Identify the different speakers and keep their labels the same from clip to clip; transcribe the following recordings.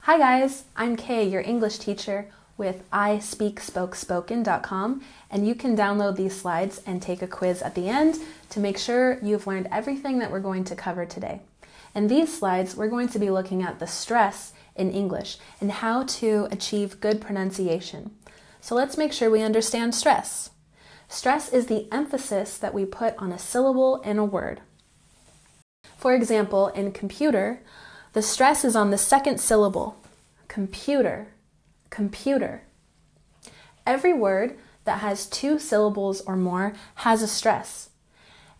Speaker 1: Hi guys, I'm Kay, your English teacher with ISpeakSpokeSpoken.com, and you can download these slides and take a quiz at the end to make sure you've learned everything that we're going to cover today. In these slides, we're going to be looking at the stress in English and how to achieve good pronunciation. So let's make sure we understand stress. Stress is the emphasis that we put on a syllable in a word. For example, in computer, the stress is on the second syllable. Computer, computer. Every word that has two syllables or more has a stress.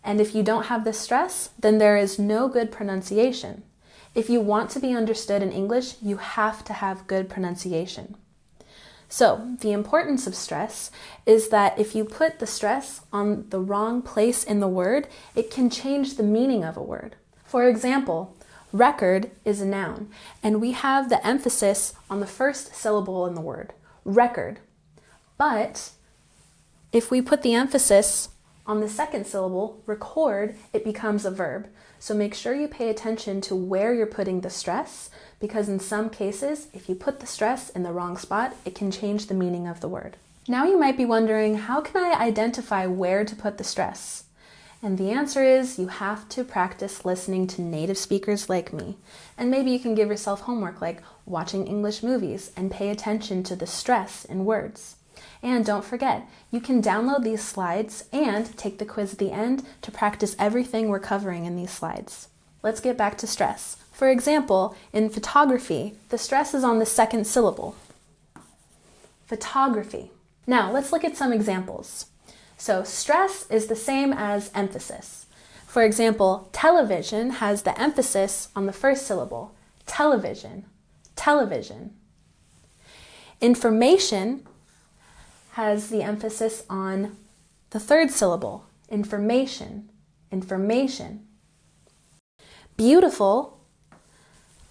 Speaker 1: And if you don't have this stress, then there is no good pronunciation. If you want to be understood in English, you have to have good pronunciation. So, the importance of stress is that if you put the stress on the wrong place in the word, it can change the meaning of a word. For example, record is a noun, and we have the emphasis on the first syllable in the word, record. But if we put the emphasis on the second syllable, record, it becomes a verb. So make sure you pay attention to where you're putting the stress, because in some cases, if you put the stress in the wrong spot, it can change the meaning of the word. Now you might be wondering, how can I identify where to put the stress? And the answer is you have to practice listening to native speakers like me. And maybe you can give yourself homework like watching English movies and pay attention to the stress in words. And don't forget, you can download these slides and take the quiz at the end to practice everything we're covering in these slides. Let's get back to stress. For example, in photography, the stress is on the second syllable. Photography. Now, let's look at some examples. So stress is the same as emphasis. For example, television has the emphasis on the first syllable. Television, television. Information has the emphasis on the third syllable. Information, information. Beautiful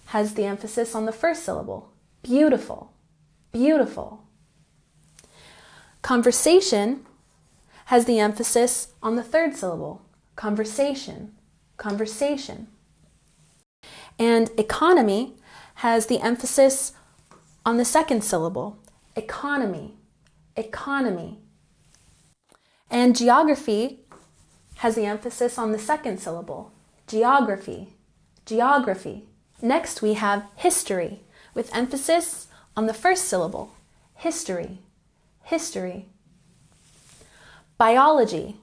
Speaker 1: has the emphasis on the first syllable. Beautiful, beautiful. Conversation has the emphasis on the third syllable. Conversation, conversation. And economy has the emphasis on the second syllable. Economy, economy. And geography has the emphasis on the second syllable. Geography, geography. Next we have history with emphasis on the first syllable. History, history. Biology,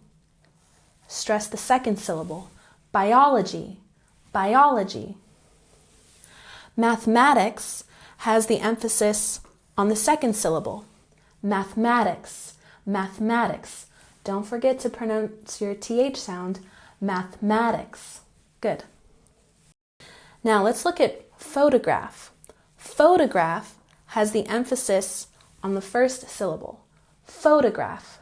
Speaker 1: stress the second syllable. Biology, biology. Mathematics has the emphasis on the second syllable. Mathematics, mathematics. Don't forget to pronounce your TH sound. Mathematics. Good. Now let's look at photograph. Photograph has the emphasis on the first syllable. Photograph,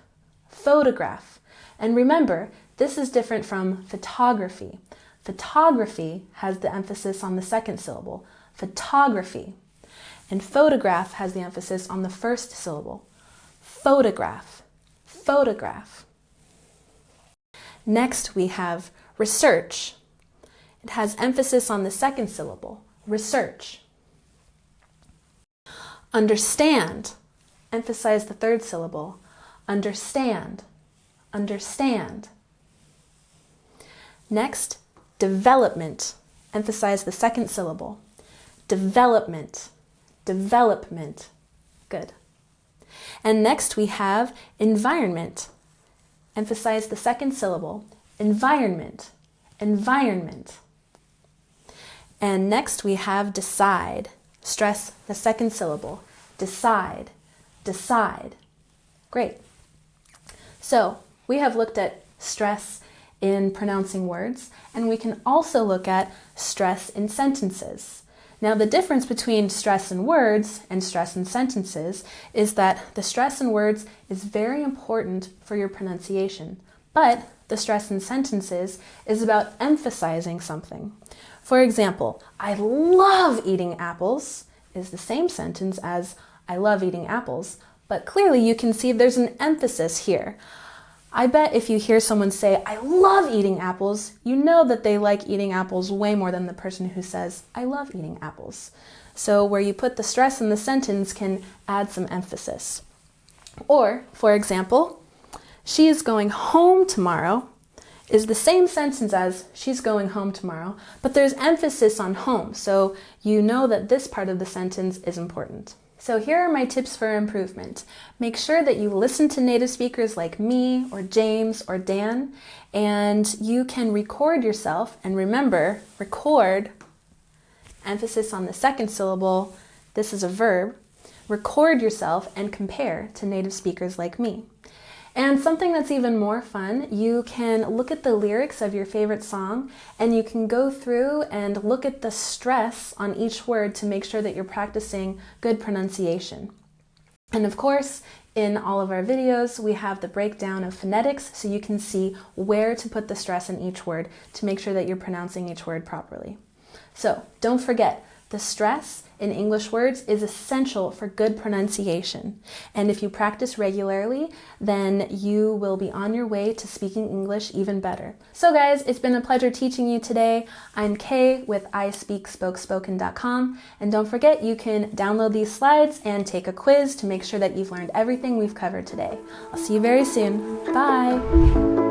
Speaker 1: photograph. And remember, this is different from photography. Photography has the emphasis on the second syllable. Photography. And photograph has the emphasis on the first syllable. Photograph, photograph. Next we have research. It has emphasis on the second syllable. Research. Understand. Emphasize the third syllable. Understand, understand. Next, development. Emphasize the second syllable. Development, development. Good. And next we have environment. Emphasize the second syllable. Environment, environment. And next we have decide. Stress the second syllable. Decide, decide. Great. So we have looked at stress in pronouncing words, and we can also look at stress in sentences. Now the difference between stress in words and stress in sentences is that the stress in words is very important for your pronunciation, but the stress in sentences is about emphasizing something. For example, I love eating apples is the same sentence as I love eating apples, but clearly you can see there's an emphasis here. I bet if you hear someone say, I love eating apples, you know that they like eating apples way more than the person who says, I love eating apples. So where you put the stress in the sentence can add some emphasis. Or, for example, she is going home tomorrow is the same sentence as she's going home tomorrow, but there's emphasis on home, so you know that this part of the sentence is important. So here are my tips for improvement. Make sure that you listen to native speakers like me or James or Dan, and you can record yourself. And remember, record, emphasis on the second syllable, this is a verb. Record yourself and compare to native speakers like me. And something that's even more fun, you can look at the lyrics of your favorite song and you can go through and look at the stress on each word to make sure that you're practicing good pronunciation. And of course, in all of our videos, we have the breakdown of phonetics so you can see where to put the stress in each word to make sure that you're pronouncing each word properly. So don't forget, the stress in English words is essential for good pronunciation. And if you practice regularly, then you will be on your way to speaking English even better. So guys, it's been a pleasure teaching you today. I'm Kay with ISpeakSpokeSpoken.com. And don't forget, you can download these slides and take a quiz to make sure that you've learned everything we've covered today. I'll see you very soon. Bye!